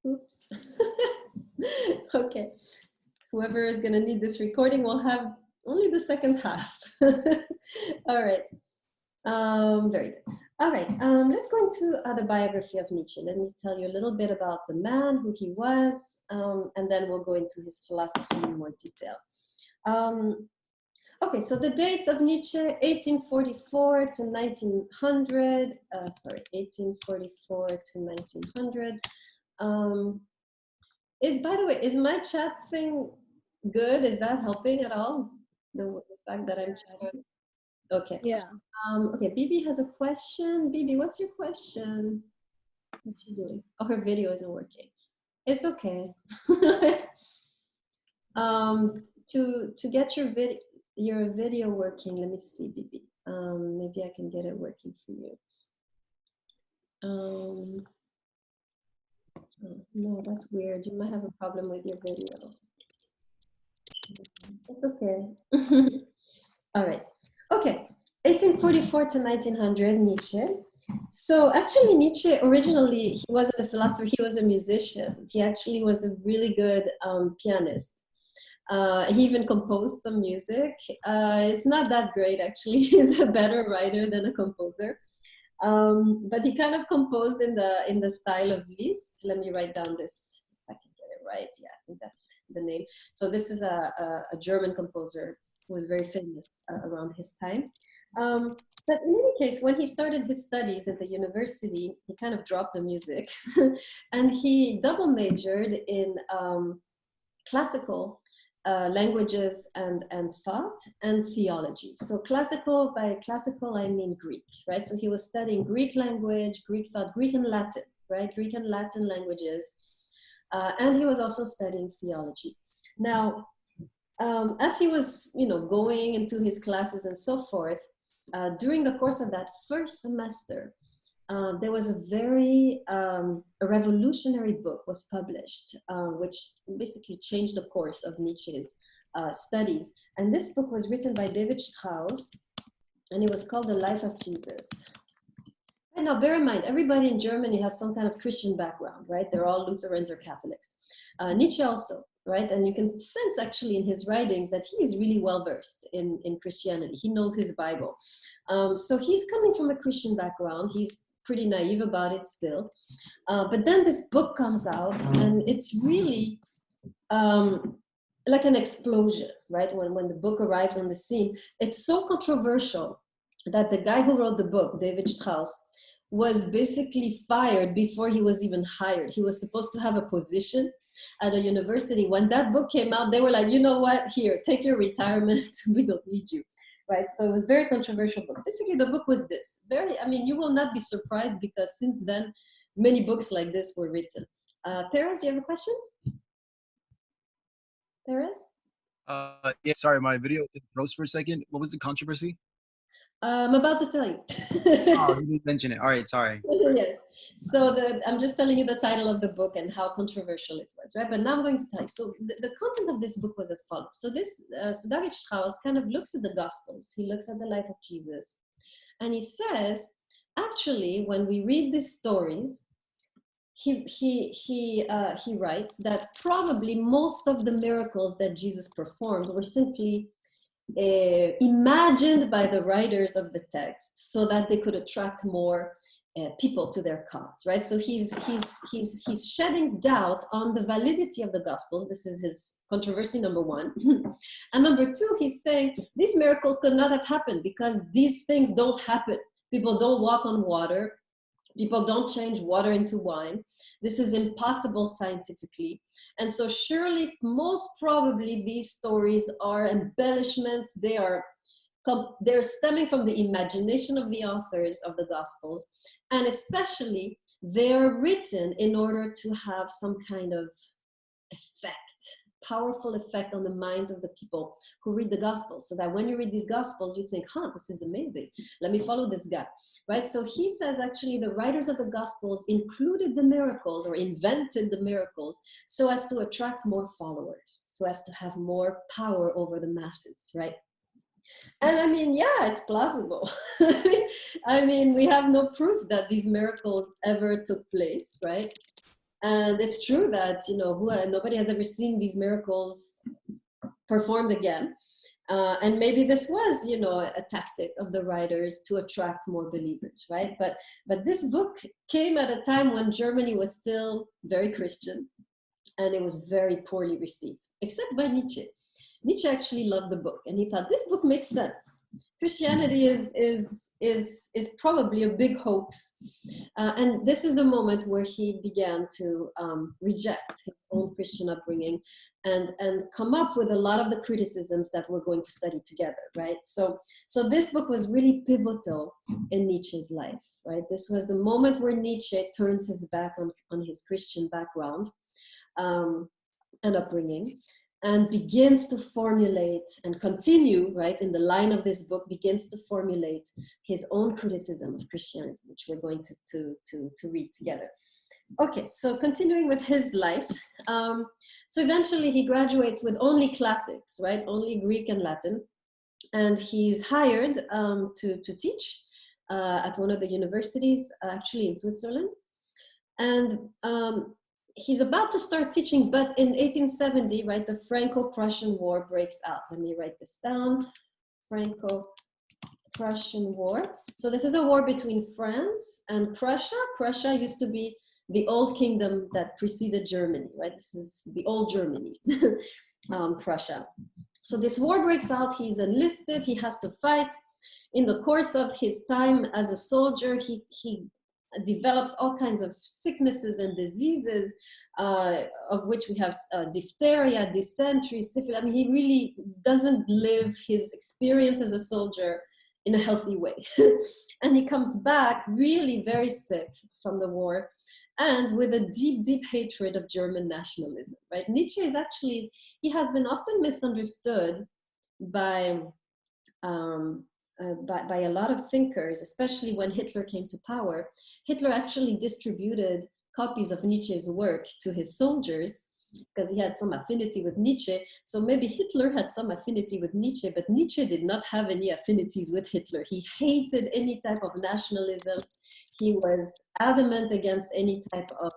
Oops. Okay. Whoever is going to need this recording will have only the second half. All right. Very good. All right. Let's go into the biography of Nietzsche. Let me tell you a little bit about the man, who he was, and then we'll go into his philosophy in more detail. Okay, so the dates of Nietzsche, 1844 to 1900, 1844 to 1900. By the way, is my chat thing good? Is that helping at all? The fact that I'm chatting? Okay. Yeah. Okay, Bibi has a question. Bibi, what's your question? What's she doing? Oh, her video isn't working. It's okay. To get your video working, let me see, Bibi. Maybe I can get it working for you. Oh, no, that's weird. You might have a problem with your video. It's okay. All right. Okay. 1844 to 1900, Nietzsche. So actually, Nietzsche, originally, he wasn't a philosopher, he was a musician. He actually was a really good pianist. He even composed some music. It's not that great, actually. He's a better writer than a composer. But he kind of composed in the style of Liszt. Let me write down this, if I can get it right. Yeah, I think that's the name. So this is a German composer who was very famous around his time. But in any case, when he started his studies at the university, he kind of dropped the music and he double majored in classical languages and thought and theology. So classical, by classical, I mean Greek, right? So he was studying Greek language, Greek thought, Greek and Latin, right? Greek and Latin languages. And he was also studying theology. Now, as he was, going into his classes and so forth, during the course of that first semester, there was a revolutionary book was published, which basically changed the course of Nietzsche's studies. And this book was written by David Strauss, and it was called The Life of Jesus. And now bear in mind, everybody in Germany has some kind of Christian background, right? They're all Lutherans or Catholics. Nietzsche also, right? And you can sense actually in his writings that he is really well-versed in Christianity. He knows his Bible. So he's coming from a Christian background. He's pretty naive about it still. But then this book comes out and it's really like an explosion, right? When the book arrives on the scene, it's so controversial that the guy who wrote the book, David Strauss, was basically fired before he was even hired. He was supposed to have a position at a university. When that book came out, they were like, you know what, here, take your retirement, we don't need you, right? So it was a very controversial book. Basically, the book was this. You will not be surprised because since then, many books like this were written. Perez, do you have a question? Perez? Yeah, sorry, my video froze for a second. What was the controversy? I'm about to tell you. Oh, you didn't mention it. All right, sorry. Yes. So I'm just telling you the title of the book and how controversial it was, right? But now I'm going to tell you. So the content of this book was as follows. So David Strauss kind of looks at the Gospels. He looks at the life of Jesus, and he says, actually, when we read these stories, he writes that probably most of the miracles that Jesus performed were simply imagined by the writers of the text so that they could attract more people to their cause, right? So he's shedding doubt on the validity of the Gospels. This is his controversy number one. And number two, he's saying these miracles could not have happened because these things don't happen. People don't walk on water. People don't change water into wine. This is impossible scientifically. And so surely, most probably, these stories are embellishments. They're stemming from the imagination of the authors of the Gospels. And especially, they're written in order to have some kind of effect, powerful effect on the minds of the people who read the Gospels, so that when you read these Gospels, you think, this is amazing. Let me follow this guy, right? So he says, actually, the writers of the Gospels included the miracles or invented the miracles so as to attract more followers, so as to have more power over the masses, right? And yeah, it's plausible. We have no proof that these miracles ever took place, right? And it's true that, nobody has ever seen these miracles performed again. And maybe this was, a tactic of the writers to attract more believers, right? But this book came at a time when Germany was still very Christian, and it was very poorly received, except by Nietzsche. Nietzsche actually loved the book, and he thought this book makes sense. Christianity is probably a big hoax, and this is the moment where he began to reject his own Christian upbringing and come up with a lot of the criticisms that we're going to study together, right? So this book was really pivotal in Nietzsche's life, right? This was the moment where Nietzsche turns his back on his Christian background and upbringing, and begins to formulate and continue, right, in the line of this book, begins to formulate his own criticism of Christianity, which we're going to read together. Okay, so continuing with his life. So eventually he graduates with only classics, right, only Greek and Latin. And he's hired to teach at one of the universities, actually in Switzerland. And he's about to start teaching, but in 1870, right, the Franco-Prussian War breaks out. Let me write this down. Franco-Prussian War. So this is a war between France and Prussia. Prussia used to be the old kingdom that preceded Germany, right? This is the old Germany, Prussia. So this war breaks out. He's enlisted. He has to fight. In the course of his time as a soldier, he develops all kinds of sicknesses and diseases, of which we have diphtheria, dysentery, syphilis. I mean, he really doesn't live his experience as a soldier in a healthy way. And he comes back really very sick from the war and with a deep, deep hatred of German nationalism, right? Nietzsche is actually, he has been often misunderstood by a lot of thinkers, especially when Hitler came to power. Hitler actually distributed copies of Nietzsche's work to his soldiers because he had some affinity with Nietzsche. So maybe Hitler had some affinity with Nietzsche, but Nietzsche did not have any affinities with Hitler. He hated any type of nationalism. He was adamant against any type of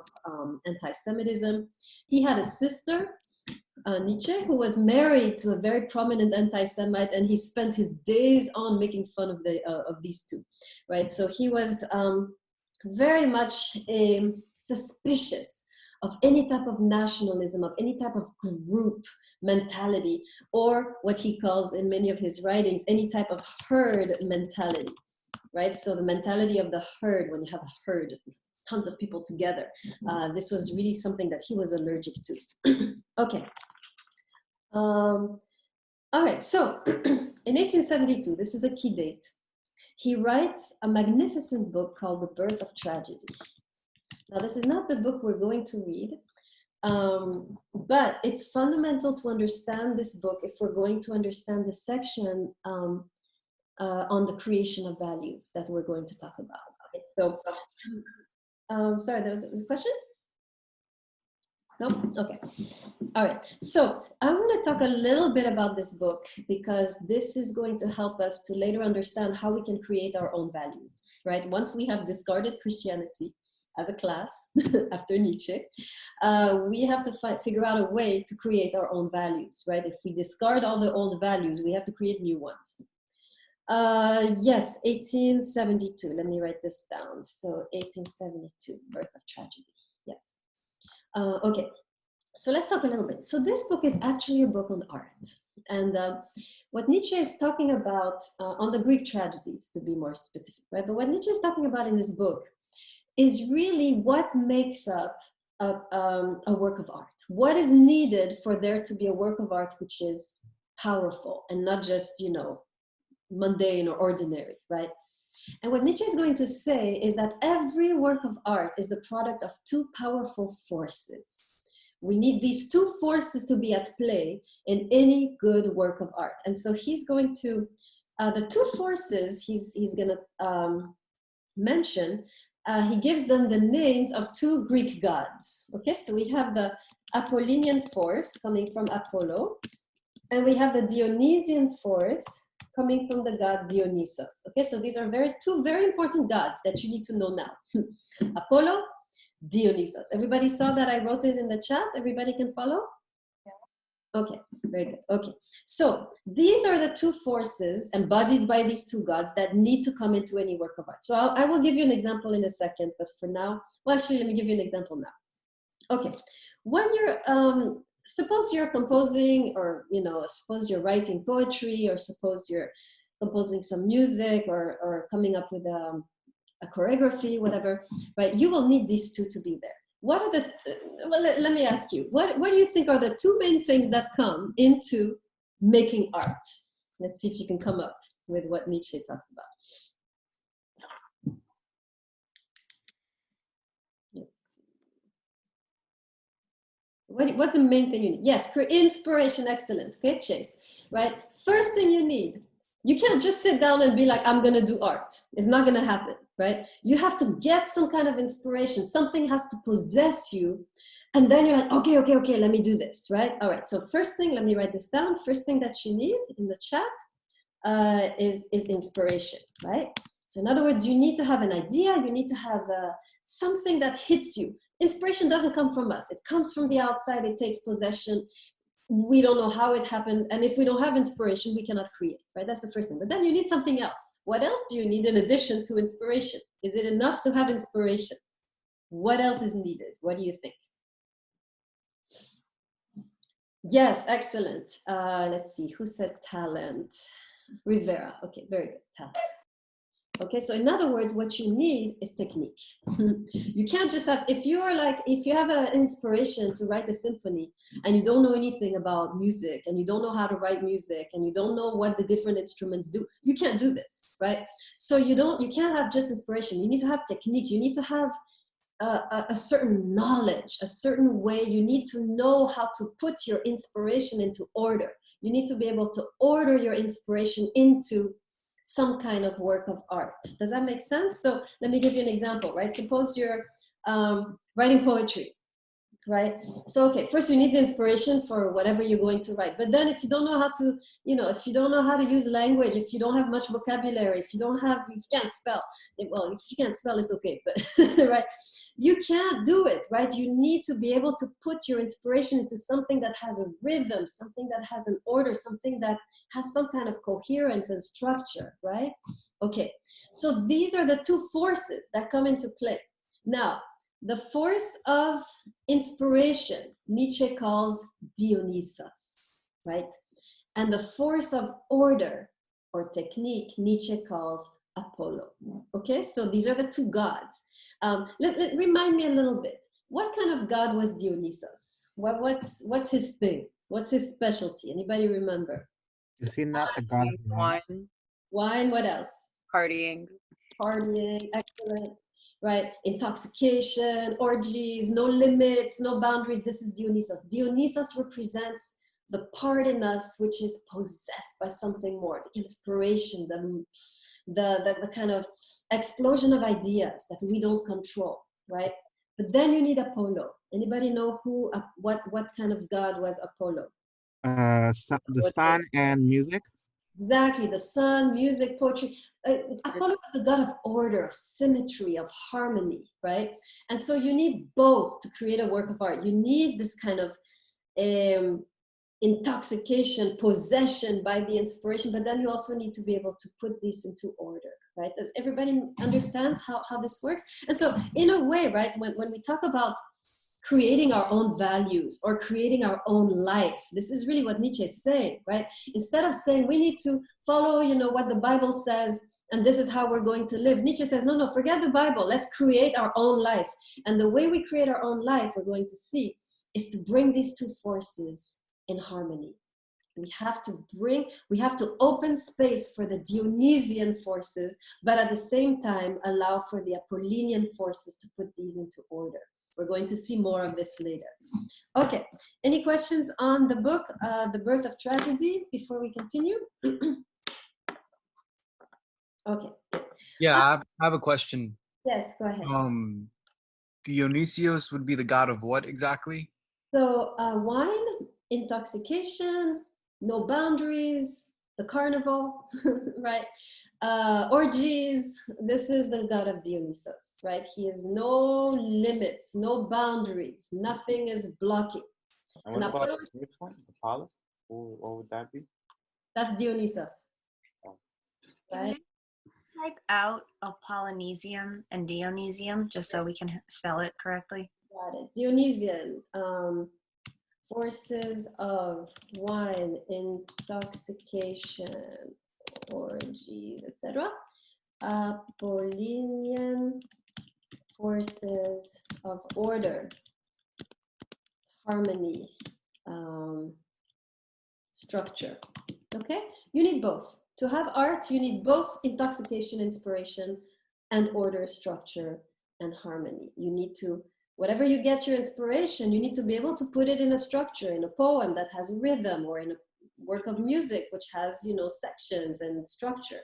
anti-Semitism. He had a sister, Nietzsche, who was married to a very prominent anti-Semite, and he spent his days on making fun of these two, right? So he was very much suspicious of any type of nationalism, of any type of group mentality, or what he calls in many of his writings, any type of herd mentality, right? So the mentality of the herd, when you have a herd, tons of people together. This was really something that he was allergic to. Okay. All right, so in 1872, this is a key date, he writes a magnificent book called The Birth of Tragedy. Now, this is not the book we're going to read, but it's fundamental to understand this book if we're going to understand the section on the creation of values that we're going to talk about. Okay, so, sorry, there was a question? No? Okay. All right. So I want to talk a little bit about this book because this is going to help us to later understand how we can create our own values, right? Once we have discarded Christianity as a class after Nietzsche, we have to figure out a way to create our own values, right? If we discard all the old values, we have to create new ones. Yes, 1872. Let me write this down. So 1872, Birth of Tragedy. Yes. Okay, so let's talk a little bit. So this book is actually a book on art. And what Nietzsche is talking about on the Greek tragedies, to be more specific, right? But what Nietzsche is talking about in this book is really what makes up a work of art. What is needed for there to be a work of art which is powerful and not just, mundane or ordinary, right? And what Nietzsche is going to say is that every work of art is the product of two powerful forces. We need these two forces to be at play in any good work of art. And so he's going to, the two forces he's going to mention, he gives them the names of two Greek gods. Okay, so we have the Apollonian force coming from Apollo, and we have the Dionysian force coming from the god Dionysos. Okay, so these are two very important gods that you need to know now. Apollo Dionysus. Everybody saw that I wrote it in the chat? Everybody can follow? Okay, very good. Okay, so these are the two forces embodied by these two gods that need to come into any work of art. So I will give you an example in a second, but for now, well, actually, let me give you an example now. Okay, when you're, suppose you're composing, or, you know, suppose you're writing poetry, or suppose you're composing some music, or coming up with a choreography, whatever, right? You will need these two to be there. What are the, well, let me ask you, what do you think are the two main things that come into making art? Let's see if you can come up with what Nietzsche talks about. What's the main thing you need? Yes, inspiration, excellent. Okay, Chase, right? First thing you need, you can't just sit down and be like, I'm gonna do art. It's not gonna happen, right? You have to get some kind of inspiration. Something has to possess you. And then you're like, okay, let me do this, right? All right, so first thing, let me write this down. First thing that you need in the chat is inspiration, right? So in other words, you need to have an idea. You need to have something that hits you. Inspiration doesn't come from us. It comes from the outside. It takes possession. We don't know how it happened. And if we don't have inspiration, we cannot create, right? That's the first thing. But then you need something else. What else do you need in addition to inspiration? Is it enough to have inspiration? What else is needed? What do you think? Yes, excellent. Let's see, who said talent? Rivera. Okay, very good, talent. Okay, so in other words, what you need is technique. You can't just have, if you have an inspiration to write a symphony and you don't know anything about music, and you don't know how to write music, and you don't know what the different instruments do, you can't do this, right? So you can't have just inspiration. You need to have technique. You need to have a certain knowledge, a certain way. You need to know how to put your inspiration into order. You need to be able to order your inspiration into some kind of work of art. Does that make sense? So let me give you an example, right? Suppose you're writing poetry, right? So, okay, first you need the inspiration for whatever you're going to write. But then if you don't know how to, if you don't know how to use language, if you don't have much vocabulary, if you can't spell, well, if you can't spell, it's okay, but, right? You can't do it, right? You need to be able to put your inspiration into something that has a rhythm, something that has an order, something that has some kind of coherence and structure, right? Okay, so these are the two forces that come into play. Now, the force of inspiration, Nietzsche calls Dionysus, right? And the force of order or technique, Nietzsche calls Apollo. Okay, so these are the two gods. Remind me a little bit. What kind of god was Dionysus? What's his thing? What's his specialty? Anybody remember? Is he not the god of wine? Wine, what else? Partying. Partying, excellent. Right, intoxication, orgies, no limits, no boundaries. This is Dionysus. Dionysus represents the part in us which is possessed by something more, the inspiration, the kind of explosion of ideas that we don't control, right? But then you need Apollo. Anybody know what kind of god was Apollo? The sun and music. Exactly, the sun, music, poetry. Apollo is the god of order, of symmetry, of harmony, right? And so you need both to create a work of art. You need this kind of intoxication, possession by the inspiration, but then you also need to be able to put these into order, right? Does everybody understands how this works? And so in a way, right, when we talk about creating our own values or creating our own life, this is really what Nietzsche is saying, right? Instead of saying we need to follow, what the Bible says and this is how we're going to live, Nietzsche says, no, forget the Bible. Let's create our own life. And the way we create our own life, we're going to see, is to bring these two forces in harmony. We have to open space for the Dionysian forces, but at the same time allow for the Apollonian forces to put these into order. We're going to see more of this later. Okay, any questions on the book, The Birth of Tragedy, before we continue? Okay. Yeah, I have a question. Yes, go ahead. Dionysius would be the god of what exactly? So wine, intoxication, no boundaries, the carnival, right? Orgies, this is the god of Dionysus, right? He has no limits, no boundaries, nothing is blocking. And what about the next one, Apollo? What would that be? That's Dionysus, right? Type out Apollonesium and Dionysium just so we can spell it correctly. Got it. Dionysian, forces of wine, intoxication, orgies, etc. Apollinian, forces of order, harmony, structure. Okay, you need both. To have art, you need both intoxication, inspiration, and order, structure, and harmony. You need to, whatever you get your inspiration, you need to be able to put it in a structure, in a poem that has rhythm, or in a work of music which has, you know, sections and structure.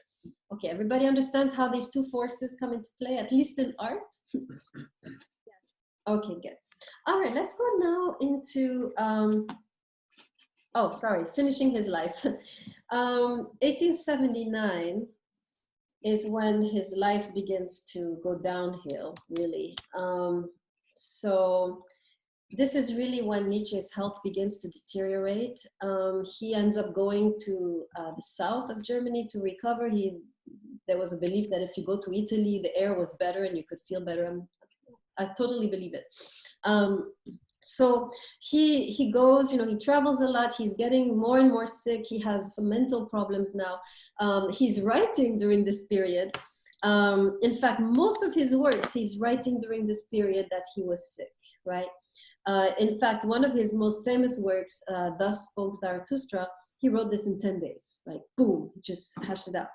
Okay, everybody understands how these two forces come into play, at least in art? Okay, good. All right, let's go now into, oh, sorry, finishing his life. 1879 is when his life begins to go downhill, really. So this is really when Nietzsche's health begins to deteriorate. He ends up going to the south of Germany to recover. There was a belief that if you go to Italy, the air was better and you could feel better. I totally believe it. So he goes, you know, he travels a lot. He's getting more and more sick. He has some mental problems now. He's writing during this period. In fact, most of his works, he's writing during this period that he was sick, right? In fact, one of his most famous works, Thus Spoke Zarathustra, he wrote this in 10 days, like boom, just hashed it out.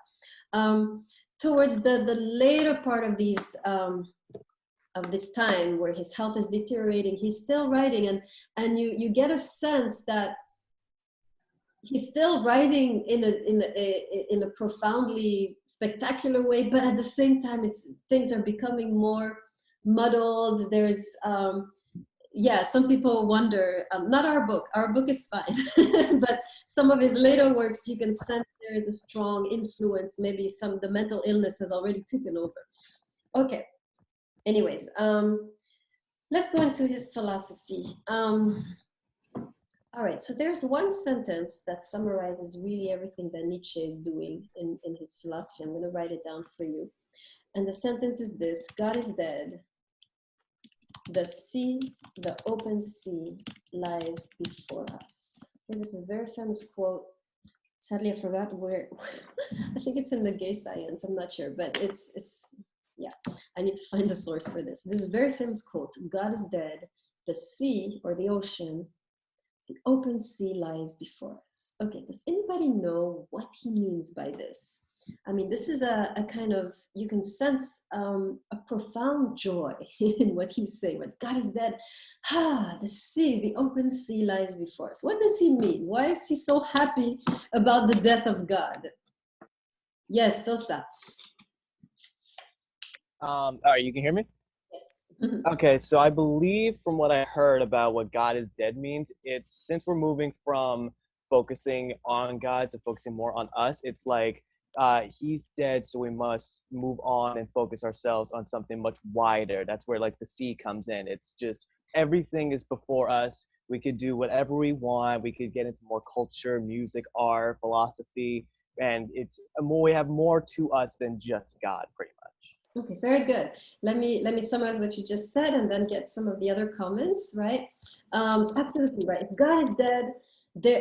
Towards the later part of these, of this time where his health is deteriorating, he's still writing, and you get a sense that he's still writing in a profoundly spectacular way, but at the same time, things are becoming more muddled. There's, yeah, some people wonder, not our book is fine, but some of his later works, you can sense there is a strong influence, maybe the mental illness has already taken over. Okay. Anyways, let's go into his philosophy. All right, so there's one sentence that summarizes really everything that Nietzsche is doing in his philosophy. I'm going to write it down for you. And the sentence is this: God is dead. The sea, the open sea, lies before us. Okay, this is a very famous quote. Sadly, I forgot where. I think it's in the Gay Science. I'm not sure, but it's yeah, I need to find the source for this. This is a very famous quote. God is dead. The sea, or the ocean, the open sea lies before us. Okay, does anybody know what he means by this? I mean, this is a kind of, you can sense a profound joy in what he's saying. When God is dead, the sea, the open sea lies before us. What does he mean? Why is he so happy about the death of God? Yes, Sosa. All right, you can hear me? Yes. Okay, so I believe from what I heard about what God is dead means, it's since we're moving from focusing on God to focusing more on us, it's like he's dead, so we must move on and focus ourselves on something much wider. That's where like the sea comes in. It's just everything is before us. We could do whatever we want. We could get into more culture, music, art, philosophy, and it's more. We have more to us than just God, pretty much. Okay, very good. Let me summarize what you just said and then get some of the other comments, right? Absolutely right. If God is dead,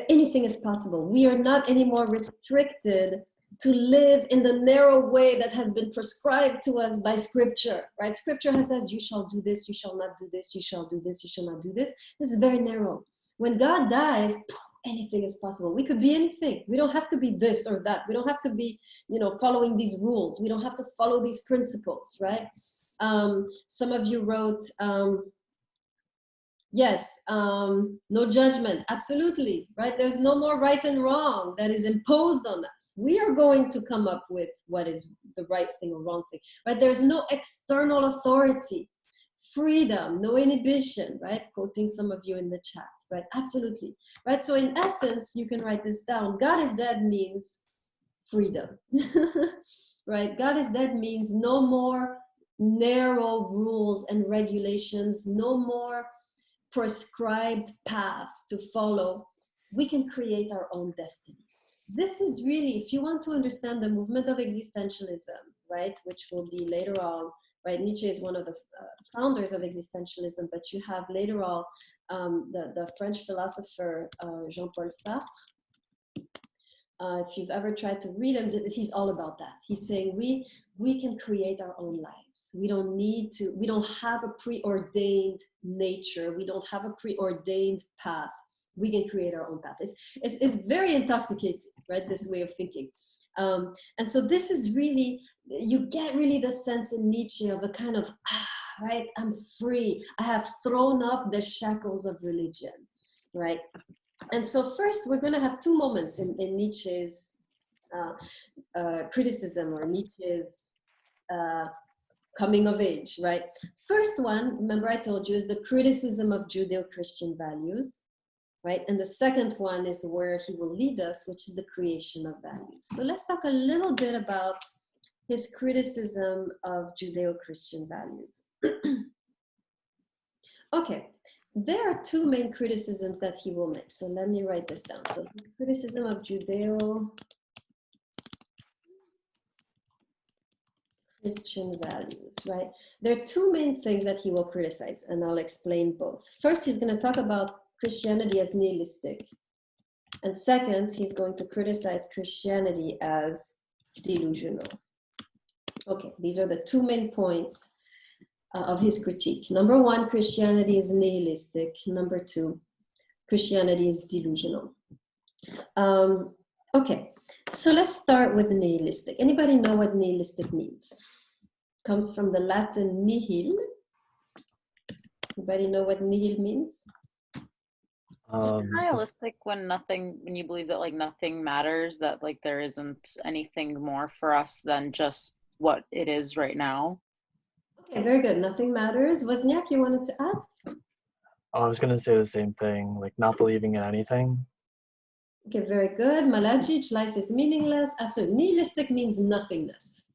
anything is possible. We are not anymore restricted to live in the narrow way that has been prescribed to us by scripture, right? Scripture has says, you shall do this, you shall not do this, you shall do this, you shall not do this. This is very narrow. When God dies, anything is possible. We could be anything. We don't have to be this or that. We don't have to be, you know, following these rules. We don't have to follow these principles, right? Some of you wrote, yes, no judgment. Absolutely, right? There's no more right and wrong that is imposed on us. We are going to come up with what is the right thing or wrong thing, right? There's no external authority. Freedom, no inhibition, right? Quoting some of you in the chat, right? Absolutely, right? So in essence, you can write this down. God is dead means freedom, right? God is dead means no more narrow rules and regulations, no more prescribed path to follow. We can create our own destinies. This is really, if you want to understand the movement of existentialism, right, which will be later on, right? Nietzsche is one of the founders of existentialism, but you have later on the French philosopher Jean-Paul Sartre. If you've ever tried to read him, he's all about that. He's saying we can create our own lives. We don't need to, we don't have a preordained nature. We don't have a preordained path. We can create our own path. It's very intoxicating, right? This way of thinking. And so this is really, you get really the sense in Nietzsche of a kind of, right? I'm free. I have thrown off the shackles of religion, right? And so first, we're going to have two moments in Nietzsche's criticism, or Nietzsche's coming of age, right? First one, remember I told you, is the criticism of Judeo-Christian values, right? And the second one is where he will lead us, which is the creation of values. So let's talk a little bit about his criticism of Judeo-Christian values. Okay. There are two main criticisms that he will make. So let me write this down. So criticism of Judeo-Christian values, right? There are two main things that he will criticize, and I'll explain both. First, he's going to talk about Christianity as nihilistic. And second, he's going to criticize Christianity as delusional. Okay, these are the two main points of his critique. Number one, Christianity is nihilistic. Number two, Christianity is delusional. Okay, so let's start with nihilistic. Anybody know what nihilistic means? Comes from the Latin nihil. Anybody know what nihil means? Nihilistic when you believe that like nothing matters, that like there isn't anything more for us than just what it is right now. Okay, very good. Nothing matters. Wozniak, you wanted to add? I was going to say the same thing, like not believing in anything. Okay, very good. Malajic, life is meaningless. Absolutely. Nihilistic means nothingness.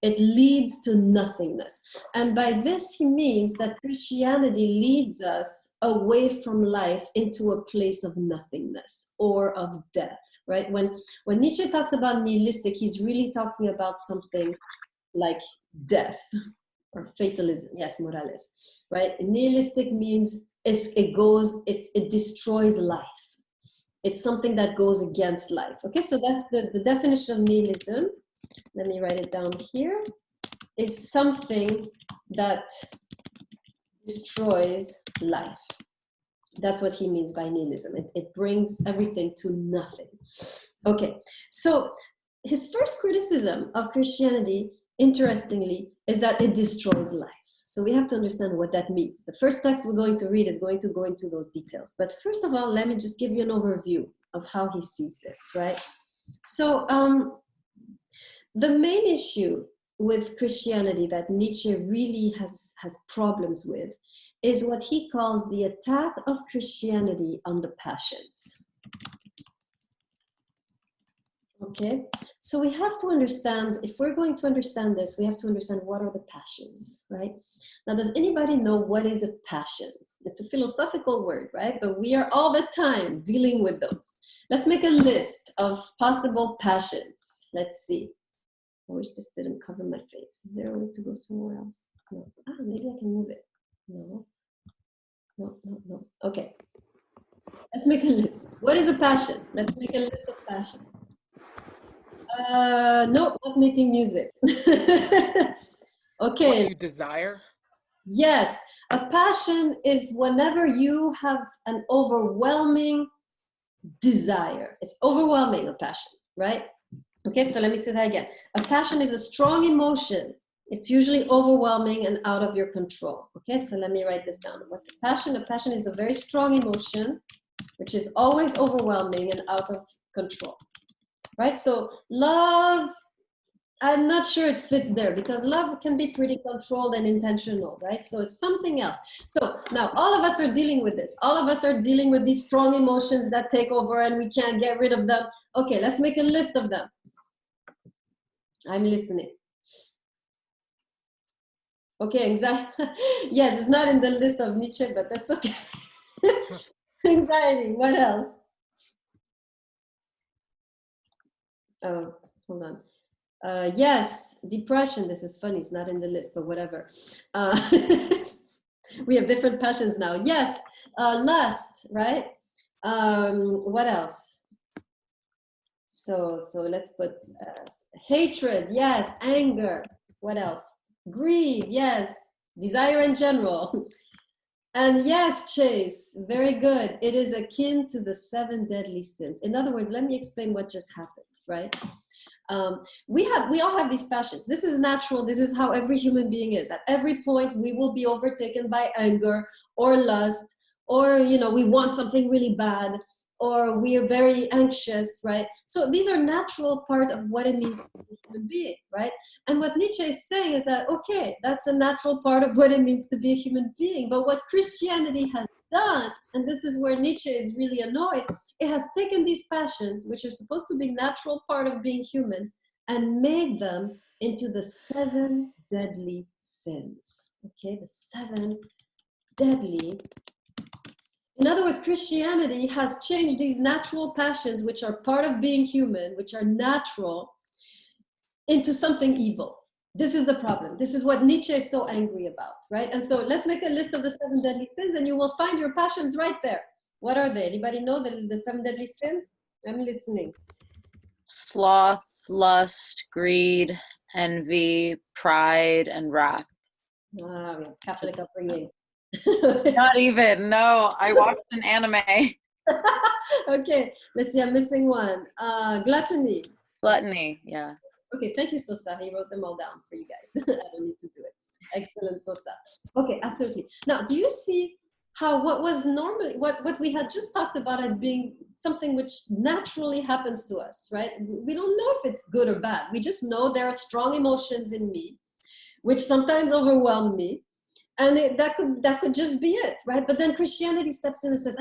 It leads to nothingness. And by this, he means that Christianity leads us away from life into a place of nothingness or of death, right? When Nietzsche talks about nihilistic, he's really talking about something like death or fatalism. Yes, Morales, right? Nihilistic means it destroys life. It's something that goes against life. Okay, so that's the definition of nihilism. Let me write it down here. Is something that destroys life. That's what he means by nihilism. It brings everything to nothing. Okay, so his first criticism of Christianity, interestingly, is that it destroys life. So we have to understand what that means. The first text we're going to read is going to go into those details. But first of all, let me just give you an overview of how he sees this, right? So the main issue with Christianity that Nietzsche really has problems with is what he calls the attack of Christianity on the passions. Okay, so we have to understand, if we're going to understand this, we have to understand what are the passions, right? Now, does anybody know what is a passion? It's a philosophical word, right? But we are all the time dealing with those. Let's make a list of possible passions. Let's see. I wish this didn't cover my face. Is there a way to go somewhere else? No. Maybe I can move it. No. Okay. Let's make a list. What is a passion? Let's make a list of passions. No, not making music. Okay. What you desire? Yes. A passion is whenever you have an overwhelming desire. It's overwhelming, a passion, right? Okay, so let me say that again. A passion is a strong emotion. It's usually overwhelming and out of your control. Okay, so let me write this down. What's a passion? A passion is a very strong emotion, which is always overwhelming and out of control. Right? So love, I'm not sure it fits there because love can be pretty controlled and intentional, right? So it's something else. So now all of us are dealing with this. All of us are dealing with these strong emotions that take over and we can't get rid of them. Okay, let's make a list of them. I'm listening. Okay, anxiety. Yes, it's not in the list of Nietzsche, but that's okay. Anxiety, what else? Oh, hold on. Yes, depression. This is funny. It's not in the list, but whatever. We have different passions now. Yes, lust, right? What else? So let's put hatred. Yes, anger. What else? Greed. Yes, desire in general. And yes, Chase, very good. It is akin to the 7 deadly sins. In other words, let me explain what just happened, right? We all have these passions. This is natural. This is how every human being is. At every point, we will be overtaken by anger or lust, or we want something really bad, or we are very anxious, right? So these are natural part of what it means to be a human being, right? And what Nietzsche is saying is that, okay, that's a natural part of what it means to be a human being. But what Christianity has done, and this is where Nietzsche is really annoyed, it has taken these passions, which are supposed to be natural part of being human, and made them into the 7 deadly sins. Okay, the 7 deadly. In other words, Christianity has changed these natural passions, which are part of being human, which are natural, into something evil. This is the problem. This is what Nietzsche is so angry about, right? And so let's make a list of the 7 deadly sins, and you will find your passions right there. What are they? Anybody know the 7 deadly sins? I'm listening. Sloth, lust, greed, envy, pride, and wrath. Ah, we have Catholic upbringing. Not even. No, I watched an anime. Okay, let's see. I'm missing one. Gluttony. Gluttony. Yeah. Okay, thank you, Sosa. He wrote them all down for you guys. I don't need to do it. Excellent, Sosa. Okay, absolutely. Now, do you see how what was normally, what we had just talked about as being something which naturally happens to us, right? We don't know if it's good or bad. We just know there are strong emotions in me, which sometimes overwhelm me. And that could just be it, right? But then Christianity steps in and says,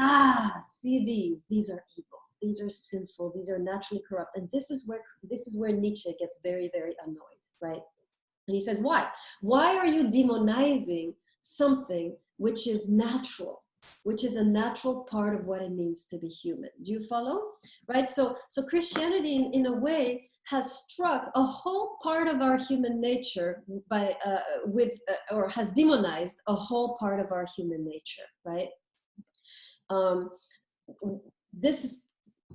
see these are evil, these are sinful, these are naturally corrupt. And this is where Nietzsche gets very, very annoyed, right? And he says, why? Why are you demonizing something which is natural, which is a natural part of what it means to be human? Do you follow? Right? So Christianity in a way has struck a whole part of our human nature or has demonized a whole part of our human nature, right? This is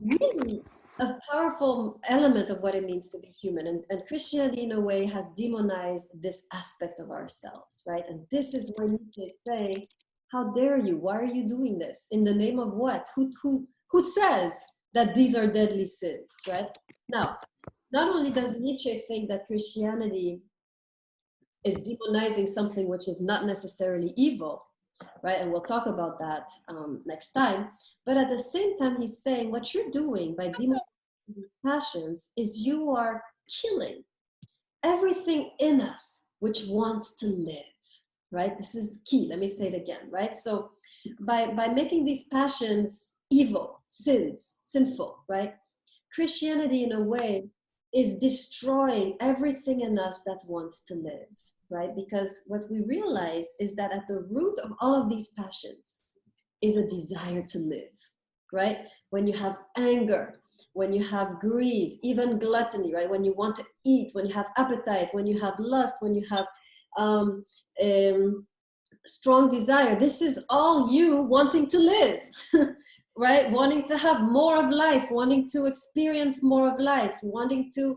really a powerful element of what it means to be human. And Christianity, in a way, has demonized this aspect of ourselves, right? And this is where Nietzsche is saying, how dare you? Why are you doing this? In the name of what? Who says that these are deadly sins, right? Now, not only does Nietzsche think that Christianity is demonizing something which is not necessarily evil, right? And we'll talk about that next time. But at the same time, he's saying what you're doing by demonizing these passions is you are killing everything in us which wants to live, right? This is key. Let me say it again, right? So by making these passions evil, sinful, right? Christianity, in a way, is destroying everything in us that wants to live, right? Because what we realize is that at the root of all of these passions is a desire to live, right? When you have anger, when you have greed, even gluttony, right? When you want to eat, when you have appetite, when you have lust, when you have strong desire, this is all you wanting to live, right? Wanting to have more of life, wanting to experience more of life, wanting to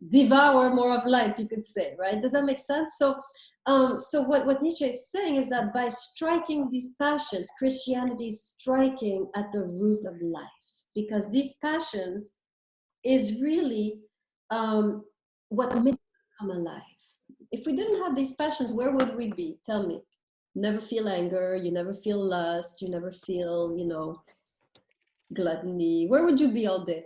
devour more of life, you could say, right? Does that make sense? So what Nietzsche is saying is that by striking these passions, Christianity is striking at the root of life, because these passions is really what makes us come alive. If we didn't have these passions, where would we be? Tell me. Never feel anger, you never feel lust, you never feel, gluttony. Where would you be all day?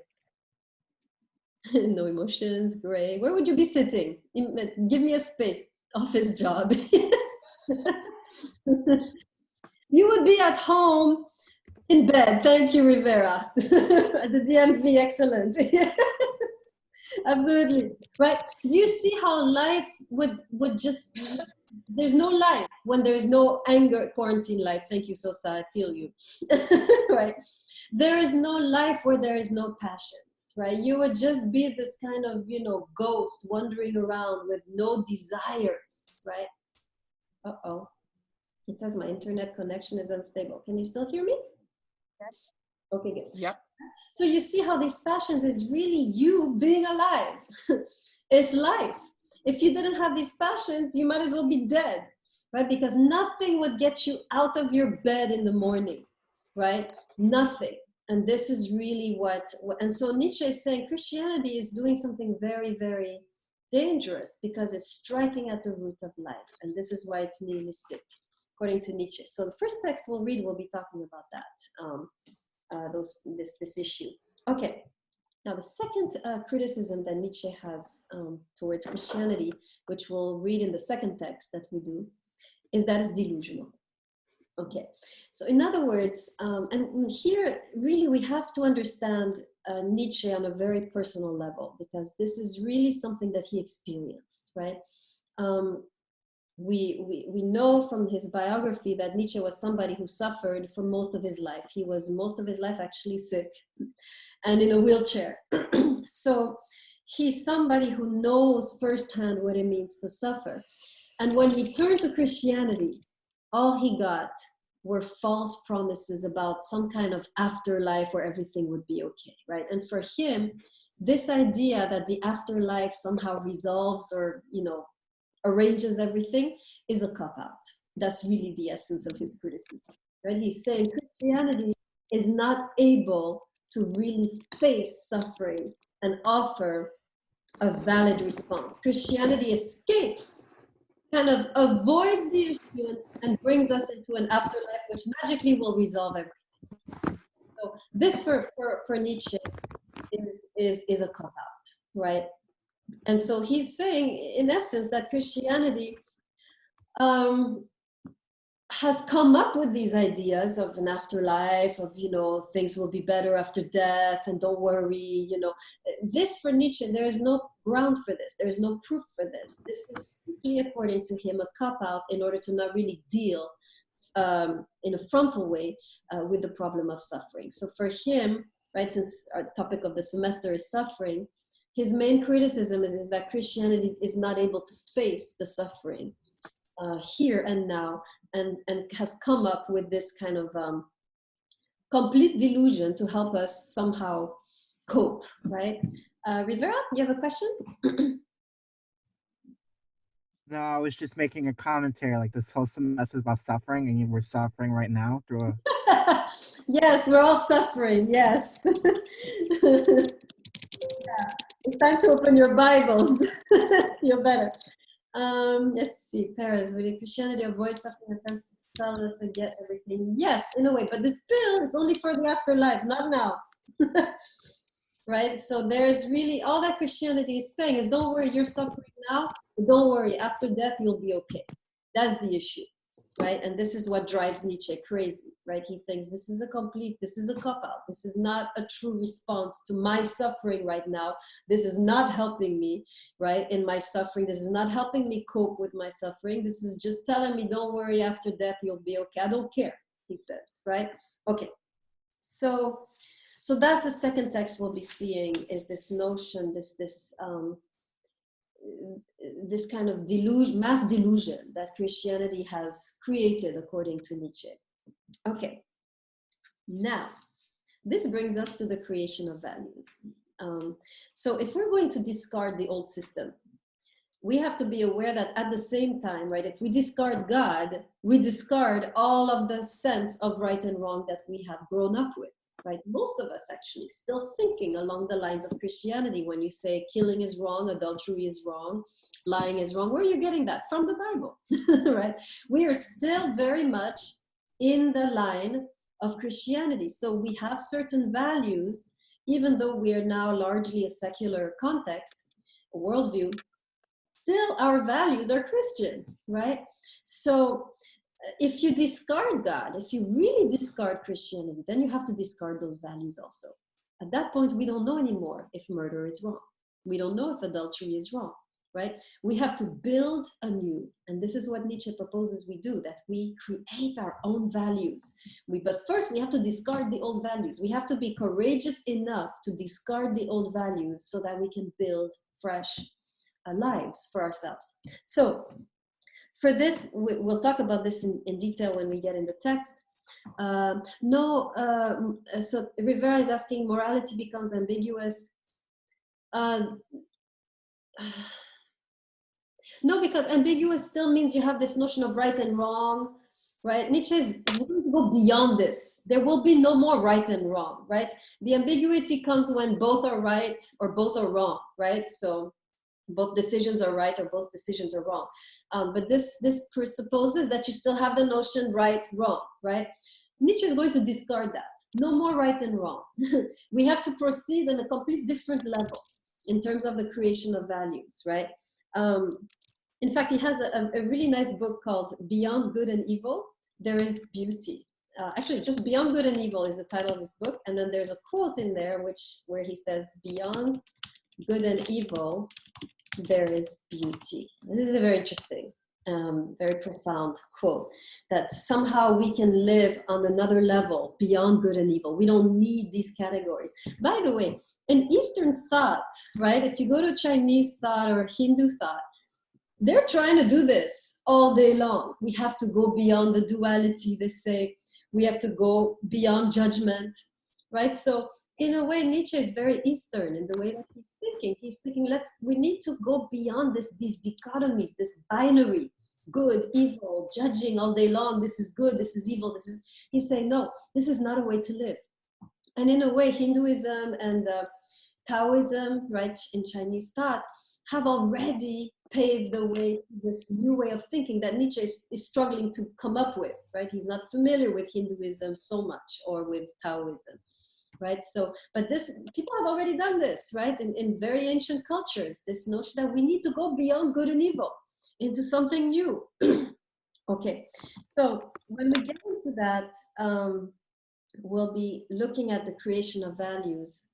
No emotions, gray. Where would you be sitting? Give me a space. Office job. You would be at home in bed. Thank you, Rivera. At the DMV, excellent. Yes, absolutely. Right. Do you see how life would just, there's no life when there's no anger, quarantine life. Thank you, Sosa. I feel you. Right. There is no life where there is no passions, right? You would just be this kind of, ghost wandering around with no desires, right? Uh-oh. It says my internet connection is unstable. Can you still hear me? Yes. Okay, good. Yep. So you see how these passions is really you being alive. It's life. If you didn't have these passions, you might as well be dead, right? Because nothing would get you out of your bed in the morning, right? Nothing. And this is really and so Nietzsche is saying Christianity is doing something very, very dangerous because it's striking at the root of life. And this is why it's nihilistic, according to Nietzsche. So the first text we'll read, we'll be talking about that, this issue. Okay, now the second criticism that Nietzsche has towards Christianity, which we'll read in the second text that we do, is that it's delusional. Okay, so in other words, and here really we have to understand Nietzsche on a very personal level, because this is really something that he experienced, right? We know from his biography that Nietzsche was somebody who suffered for most of his life. He was most of his life actually sick and in a wheelchair. So he's somebody who knows firsthand what it means to suffer. And when he turned to Christianity, all he got were false promises about some kind of afterlife where everything would be okay, right? And for him, this idea that the afterlife somehow resolves or, arranges everything is a cop-out. That's really the essence of his criticism, right? He's saying Christianity is not able to really face suffering and offer a valid response. Christianity escapes, kind of avoids the issue and brings us into an afterlife which magically will resolve everything. So this for Nietzsche is a cop-out, right? And so he's saying, in essence, that Christianity has come up with these ideas of an afterlife, of, things will be better after death, and don't worry, This for Nietzsche, there is no ground for this. There is no proof for this. This is simply, according to him, a cop-out in order to not really deal in a frontal way with the problem of suffering. So for him, right, since our topic of the semester is suffering, his main criticism is that Christianity is not able to face the suffering here and now, and has come up with this kind of complete delusion to help us somehow cope, right? Rivera, you have a question? No, I was just making a commentary, like this whole semester is about suffering, and we're suffering right now through a... Yes, we're all suffering, yes. Yeah. It's time to open your Bibles. You're better. Let's see, Paris, will Christianity avoid suffering attempts to sell us and get everything? Yes, in a way, but this pill is only for the afterlife, not now. Right? So there's really, all that Christianity is saying is, don't worry, you're suffering now, but don't worry, after death, you'll be okay. That's the issue, right? And this is what drives Nietzsche crazy, right? He thinks this is a cop-out. This is not a true response to my suffering right now. This is not helping me, right, in my suffering. This is not helping me cope with my suffering. This is just telling me, don't worry, after death, you'll be okay. I don't care, he says, right? Okay, so that's the second text we'll be seeing, is this notion, this kind of delusion, mass delusion that Christianity has created, according to Nietzsche. Okay, now this brings us to the creation of values. So if we're going to discard the old system, we have to be aware that at the same time, right, if we discard God, we discard all of the sense of right and wrong that we have grown up with. Right? Most of us actually still thinking along the lines of Christianity. When you say killing is wrong, adultery is wrong, lying is wrong, where are you getting that? From the Bible, right? We are still very much in the line of Christianity. So we have certain values even though we are now largely a secular context, a worldview, still our values are Christian, right? So if you discard God, if you really discard Christianity, then you have to discard those values also. At that point, we don't know anymore if murder is wrong. We don't know if adultery is wrong, right? We have to build anew. And this is what Nietzsche proposes we do, that we create our own values. But first, we have to discard the old values. We have to be courageous enough to discard the old values so that we can build fresh lives for ourselves. So for this, we'll talk about this in detail when we get in the text. So Rivera is asking, morality becomes ambiguous. No, because ambiguous still means you have this notion of right and wrong, right? Nietzsche is going to go beyond this. There will be no more right and wrong, right? The ambiguity comes when both are right or both are wrong, right? So both decisions are right or both decisions are wrong. But this presupposes that you still have the notion right, wrong, right? Nietzsche is going to discard that. No more right and wrong. We have to proceed on a complete different level in terms of the creation of values, right? In fact, he has a really nice book called Beyond Good and Evil, There is Beauty. Actually, just Beyond Good and Evil is the title of his book. And then there's a quote in there where he says, beyond good and evil, there is beauty. This is a very interesting, very profound quote, that somehow we can live on another level beyond good and evil. We don't need these categories. By the way, in Eastern thought, right, if you go to Chinese thought or Hindu thought, they're trying to do this all day long. We have to go beyond the duality, they say. We have to go beyond judgment, right? So in a way, Nietzsche is very Eastern in the way that he's thinking. He's thinking, we need to go beyond these dichotomies, this binary, good, evil, judging all day long. This is good, this is evil, this is, he's saying, no, this is not a way to live. And in a way, Hinduism and Taoism, right, in Chinese thought, have already paved the way to this new way of thinking that Nietzsche is struggling to come up with, right? He's not familiar with Hinduism so much, or with Taoism, right? So, but people have already done this, right? In very ancient cultures, this notion that we need to go beyond good and evil into something new. Okay, so when we get into that, we'll be looking at the creation of values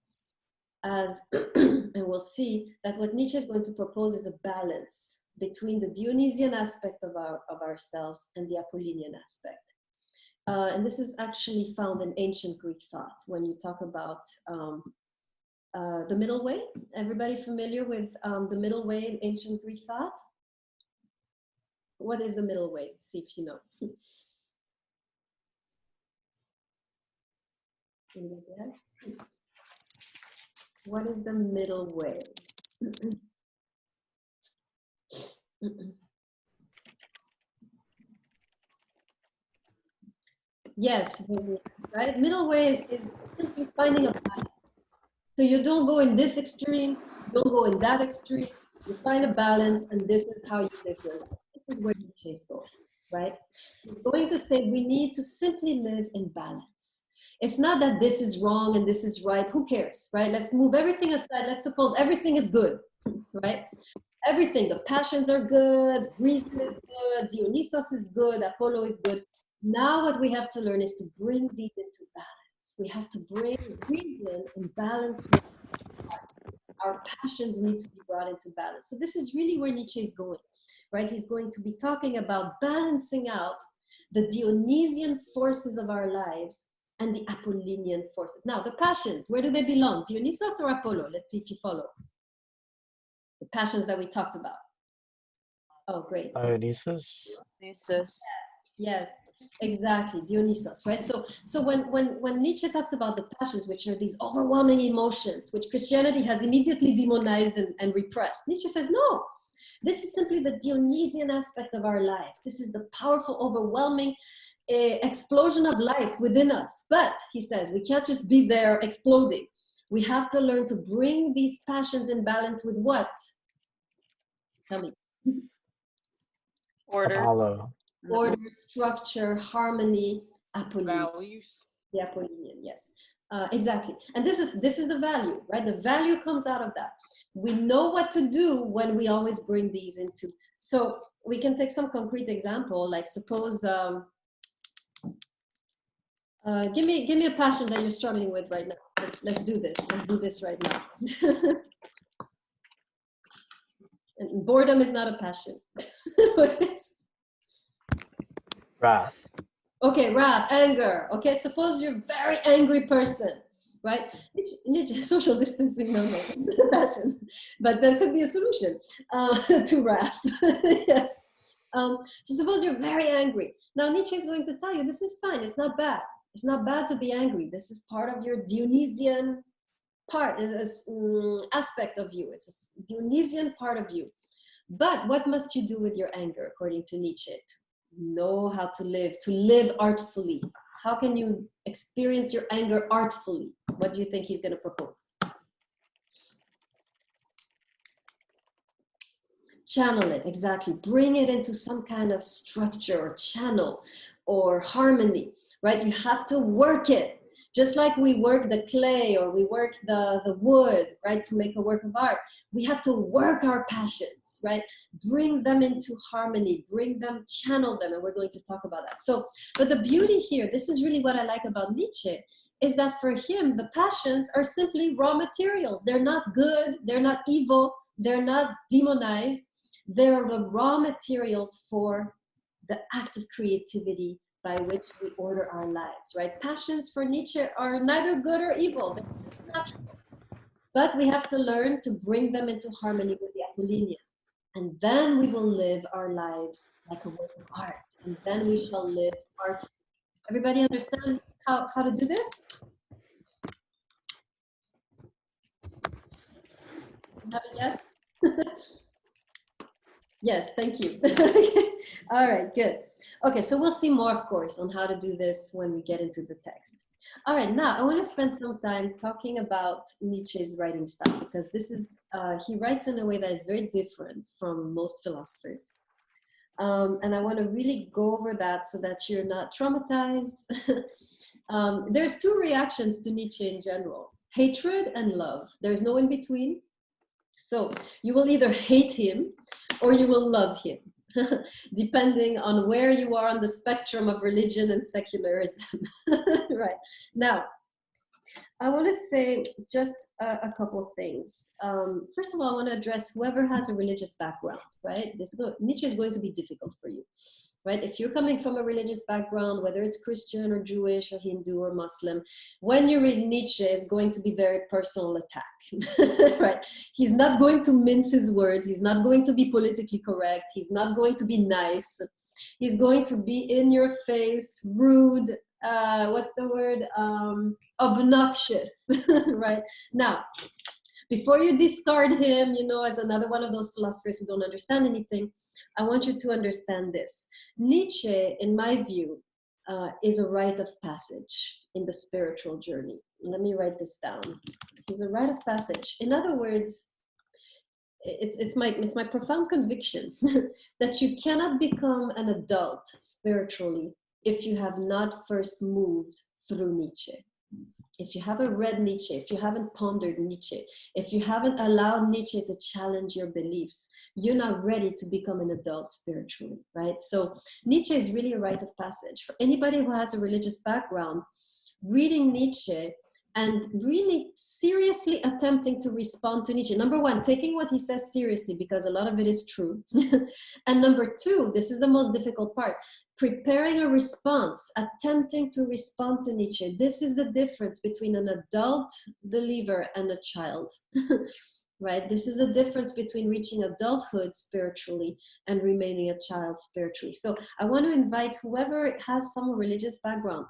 as, and we'll see that what Nietzsche is going to propose is a balance between the Dionysian aspect of ourselves and the Apollinian aspect. And this is actually found in ancient Greek thought when you talk about the middle way. Everybody familiar with the middle way in ancient Greek thought? What is the middle way? See if you know. What is the middle way? Yes, right? Middle way is simply finding a balance. So you don't go in this extreme, you don't go in that extreme, you find a balance, and this is how you live your life. This is where Nietzsche is going, right? He's going to say we need to simply live in balance. It's not that this is wrong and this is right. Who cares, right? Let's move everything aside. Let's suppose everything is good, right? Everything, the passions are good, reason is good, Dionysos is good, Apollo is good. Now what we have to learn is to bring these into balance. We have to bring reason and balance with our passions need to be brought into balance. So this is really where Nietzsche is going, right? He's going to be talking about balancing out the Dionysian forces of our lives and the Apollinian forces. Now, the passions, where do they belong? Dionysos or Apollo? Let's see if you follow. The passions that we talked about. Oh, great. Dionysus. Dionysus. Yes, exactly, Dionysos, right? So when Nietzsche talks about the passions, which are these overwhelming emotions, which Christianity has immediately demonized and repressed, Nietzsche says, no, this is simply the Dionysian aspect of our lives. This is the powerful, overwhelming explosion of life within us. But, he says, we can't just be there exploding. We have to learn to bring these passions in balance with what? Tell me. Order. Apollo. Order, structure, harmony, Apollinian. Values. The Apollinian, yes. Exactly. And this is the value, right? The value comes out of that. We know what to do when we always bring these into. So we can take some concrete example, like suppose, give me a passion that you're struggling with right now. Let's do this. Let's do this right now. And boredom is not a passion. Wrath. Okay, wrath, anger. Okay, suppose you're a very angry person, right? Nietzsche, social distancing, no, passion. But there could be a solution to wrath. Yes. So suppose you're very angry. Now Nietzsche is going to tell you this is fine. It's not bad. It's not bad to be angry. This is part of your Dionysian part, aspect of you. It's a Dionysian part of you. But what must you do with your anger, according to Nietzsche? Know how to live artfully. How can you experience your anger artfully? What do you think he's going to propose? Channel it, exactly. Bring it into some kind of structure or channel or harmony, right? You have to work it. Just like we work the clay or we work the wood, right, to make a work of art, we have to work our passions, right? Bring them into harmony, bring them, channel them, and we're going to talk about that. So, but the beauty here, this is really what I like about Nietzsche, is that for him, the passions are simply raw materials. They're not good, they're not evil, they're not demonized. They're the raw materials for the act of creativity by which we order our lives, right? Passions for Nietzsche are neither good or evil. They're natural. But we have to learn to bring them into harmony with the Apollinia. And then we will live our lives like a work of art. And then we shall live artfully. Everybody understands how to do this? Have a yes? Yes, thank you. Okay. All right, good. Okay, so we'll see more, of course, on how to do this when we get into the text. All right, now I want to spend some time talking about Nietzsche's writing style, because this is, he writes in a way that is very different from most philosophers. And I want to really go over that so that you're not traumatized. There's two reactions to Nietzsche in general, hatred and love. There's no in between. So you will either hate him or you will love him. Depending on where you are on the spectrum of religion and secularism. Right. Now, I want to say just a couple of things. First of all, I want to address whoever has a religious background, right? Nietzsche is going to be difficult for you, right? If you're coming from a religious background, whether it's Christian or Jewish or Hindu or Muslim, when you read Nietzsche, it's going to be very personal attack, right? He's not going to mince his words. He's not going to be politically correct. He's not going to be nice. He's going to be in your face, rude, what's the word? Obnoxious, right? Now, before you discard him, you know, as another one of those philosophers who don't understand anything, I want you to understand this. Nietzsche, in my view, is a rite of passage in the spiritual journey. Let me write this down. He's a rite of passage. In other words, it's my profound conviction that you cannot become an adult spiritually if you have not first moved through Nietzsche. If you haven't read Nietzsche, if you haven't pondered Nietzsche, if you haven't allowed Nietzsche to challenge your beliefs, you're not ready to become an adult spiritually, right? So Nietzsche is really a rite of passage. For anybody who has a religious background, reading Nietzsche and really seriously attempting to respond to Nietzsche. Number one, taking what he says seriously, because a lot of it is true. And number two, this is the most difficult part, preparing a response, attempting to respond to Nietzsche. This is the difference between an adult believer and a child, right? This is the difference between reaching adulthood spiritually and remaining a child spiritually. So I want to invite whoever has some religious background,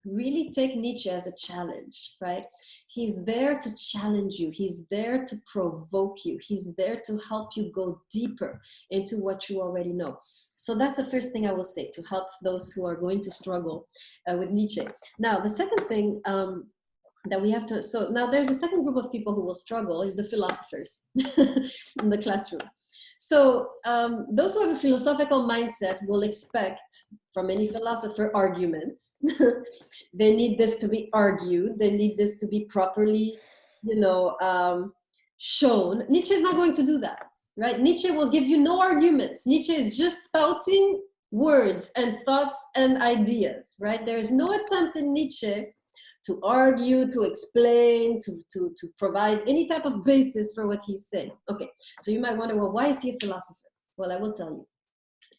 really take Nietzsche as a challenge, right? He's there to challenge you. He's there to provoke you. He's there to help you go deeper into what you already know. So that's the first thing I will say to help those who are going to struggle with Nietzsche. Now, the second thing that we have to, so now there's a second group of people who will struggle is the philosophers in the classroom. So those who have a philosophical mindset will expect from any philosopher, arguments. They need this to be argued. They need this to be properly, shown. Nietzsche is not going to do that, right? Nietzsche will give you no arguments. Nietzsche is just spouting words and thoughts and ideas, right? There is no attempt in Nietzsche to argue, to explain, to provide any type of basis for what he's saying. Okay, so you might wonder, well, why is he a philosopher? Well, I will tell you.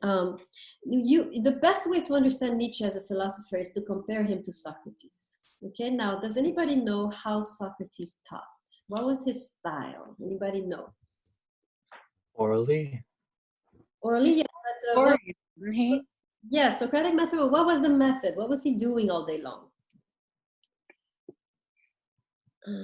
The best way to understand Nietzsche as a philosopher is to compare him to Socrates. Okay, now, does anybody know how Socrates taught? What was his style? Anybody know? Orally. Orally, yes. Didn't he? Yeah, Socratic method. What was the method? What was he doing all day long?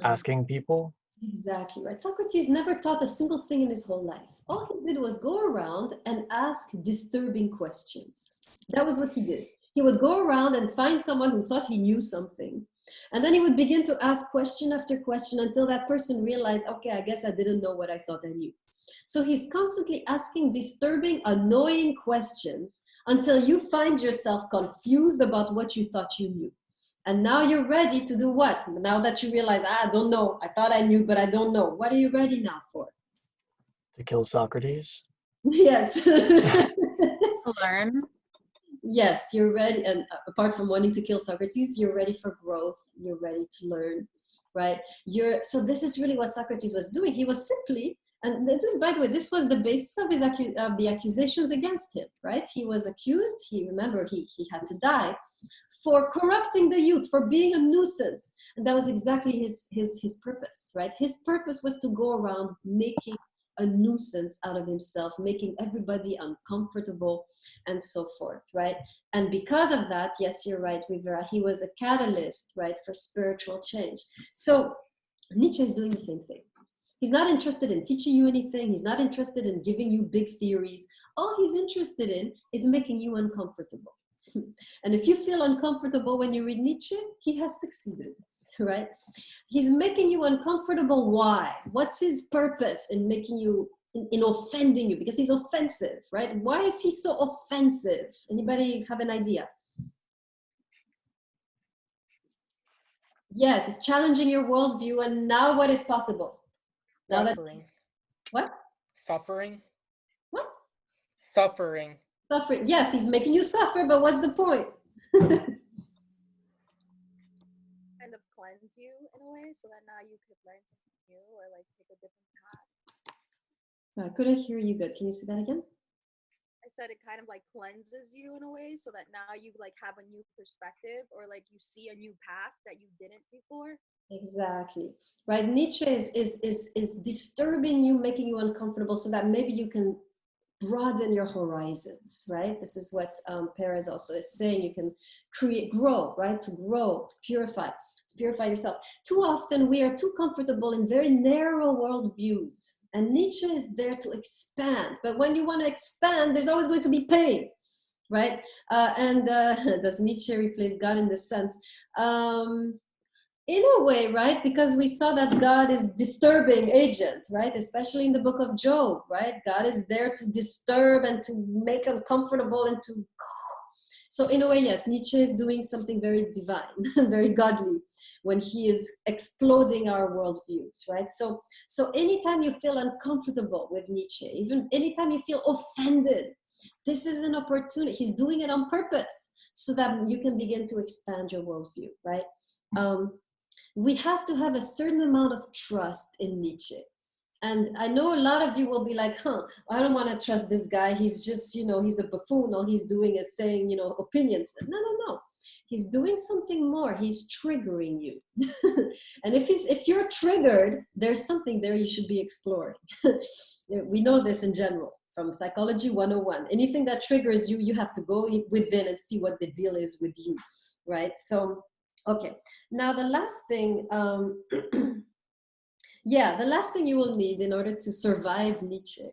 Asking people. Exactly right. Socrates never taught a single thing in his whole life. All he did was go around and ask disturbing questions. That was what he did. He would go around and find someone who thought he knew something. And then he would begin to ask question after question until that person realized, okay, I guess I didn't know what I thought I knew. So he's constantly asking disturbing, annoying questions until you find yourself confused about what you thought you knew. And now you're ready to do what? Now that you realize, I don't know. I thought I knew, but I don't know. What are you ready now for? To kill Socrates. Yes. To learn. Yes, you're ready. And apart from wanting to kill Socrates, you're ready for growth. You're ready to learn, right? So this is really what Socrates was doing. He was simply, and this is, by the way, this was the basis of the accusations against him, right? He was accused. He had to die for corrupting the youth, for being a nuisance. And that was exactly his purpose, right? His purpose was to go around making a nuisance out of himself, making everybody uncomfortable and so forth, right? And because of that, yes, you're right, Rivera, he was a catalyst, right, for spiritual change. So Nietzsche is doing the same thing. He's not interested in teaching you anything. He's not interested in giving you big theories. All he's interested in is making you uncomfortable. And if you feel uncomfortable when you read Nietzsche, he has succeeded, right? He's making you uncomfortable. Why? What's his purpose in making you, in offending you? Because he's offensive, right? Why is he so offensive? Anybody have an idea? Yes, it's challenging your worldview. And now what is possible? Now Suffering. What? Suffering. What? Suffering. Suffering. Yes, he's making you suffer, but what's the point? Kind of cleanse you in a way so that now you could learn something new or like take a different path. I couldn't hear you good. Can you say that again? I said it kind of like cleanses you in a way so that now you like have a new perspective or like you see a new path that you didn't before. Exactly. Right. Nietzsche is disturbing you, making you uncomfortable so that maybe you can broaden your horizons, right? This is what Perez also is saying. You can grow, right? To grow, to purify yourself. Too often we are too comfortable in very narrow worldviews. And Nietzsche is there to expand. But when you want to expand, there's always going to be pain, right? Does Nietzsche replace God in this sense? In a way, right? Because we saw that God is disturbing agent, right? Especially in the book of Job, right? God is there to disturb and to make uncomfortable and to... So in a way, yes, Nietzsche is doing something very divine, very godly when he is exploding our worldviews, right? So anytime you feel uncomfortable with Nietzsche, even anytime you feel offended, this is an opportunity. He's doing it on purpose so that you can begin to expand your worldview, right? We have to have a certain amount of trust in Nietzsche. And I know a lot of you will be like, I don't want to trust this guy. He's just, he's a buffoon. All he's doing is saying, opinions. No. He's doing something more. He's triggering you. And if you're triggered, there's something there you should be exploring. We know this in general from Psychology 101. Anything that triggers you, you have to go within and see what the deal is with you, right? So, okay. Now the last thing, the last thing you will need in order to survive Nietzsche.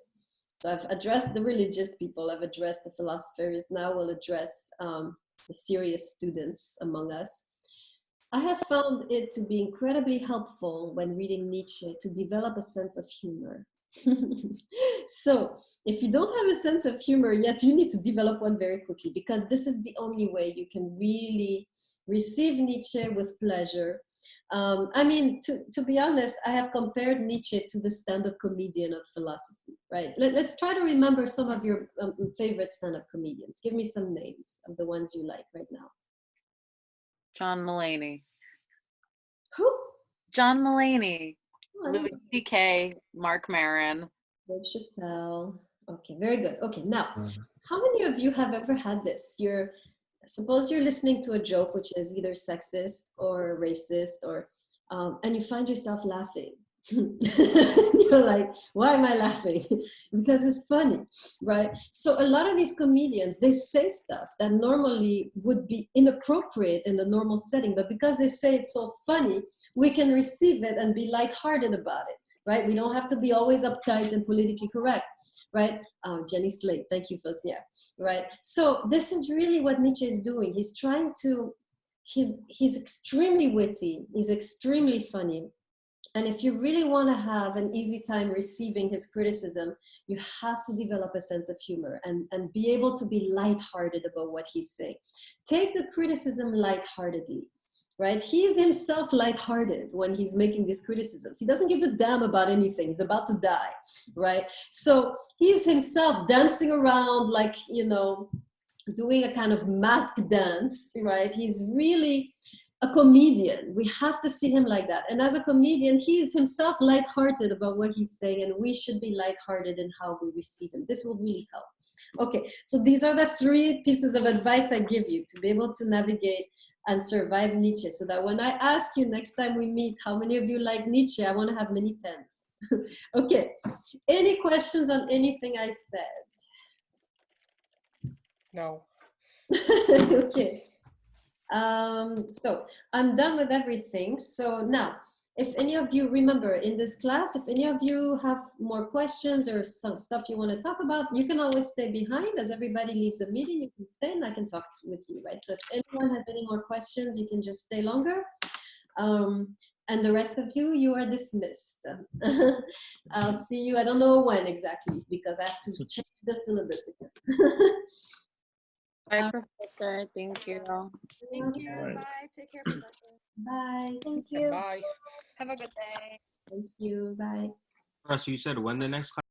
So I've addressed the religious people, I've addressed the philosophers, now we'll address the serious students among us. I have found it to be incredibly helpful when reading Nietzsche to develop a sense of humor. So if you don't have a sense of humor yet, you need to develop one very quickly, because this is the only way you can really receive Nietzsche with pleasure. I mean, to be honest, I have compared Nietzsche to the stand-up comedian of philosophy, right? Let's try to remember some of your favorite stand-up comedians. Give me some names of the ones you like right now. John Mulaney. Who? John Mulaney. Oh, Louis C.K., Mark Maron. Dave Chappelle. Okay, very good. Okay, now, how many of you have ever had this? Suppose you're listening to a joke which is either sexist or racist, or and you find yourself laughing. You're like, why am I laughing? Because it's funny, right? So a lot of these comedians, they say stuff that normally would be inappropriate in the normal setting, but because they say it's so funny, we can receive it and be lighthearted about it, right? We don't have to be always uptight and politically correct, right? Jenny Slate, thank you, Fosnia, right? So this is really what Nietzsche is doing. He's trying to, he's extremely witty, he's extremely funny. And if you really want to have an easy time receiving his criticism, you have to develop a sense of humor and be able to be lighthearted about what he's saying. Take the criticism lightheartedly, right? He's himself lighthearted when he's making these criticisms. He doesn't give a damn about anything. He's about to die, right? So he's himself dancing around like, you know, doing a kind of mask dance, right? He's really a comedian. We have to see him like that. And as a comedian, he is himself lighthearted about what he's saying, and we should be lighthearted in how we receive him. This will really help. Okay, so these are the 3 pieces of advice I give you to be able to navigate and survive Nietzsche, so that when I ask you next time we meet, how many of you like Nietzsche, I want to have many tens. Okay, any questions on anything I said? No. Okay. So I'm done with everything. So now, if any of you remember in this class, if any of you have more questions or some stuff you want to talk about, you can always stay behind. As everybody leaves the meeting, you can stay and I can talk with you, right? So if anyone has any more questions, you can just stay longer. And the rest of you, you are dismissed. I'll see you, I don't know when exactly, because I have to change the syllabus again. Bye, Professor. Thank you. Thank you. Bye. Take care, Professor. Bye. Thank you. Bye. Have a good day. Thank you. Bye. So you said when the next class?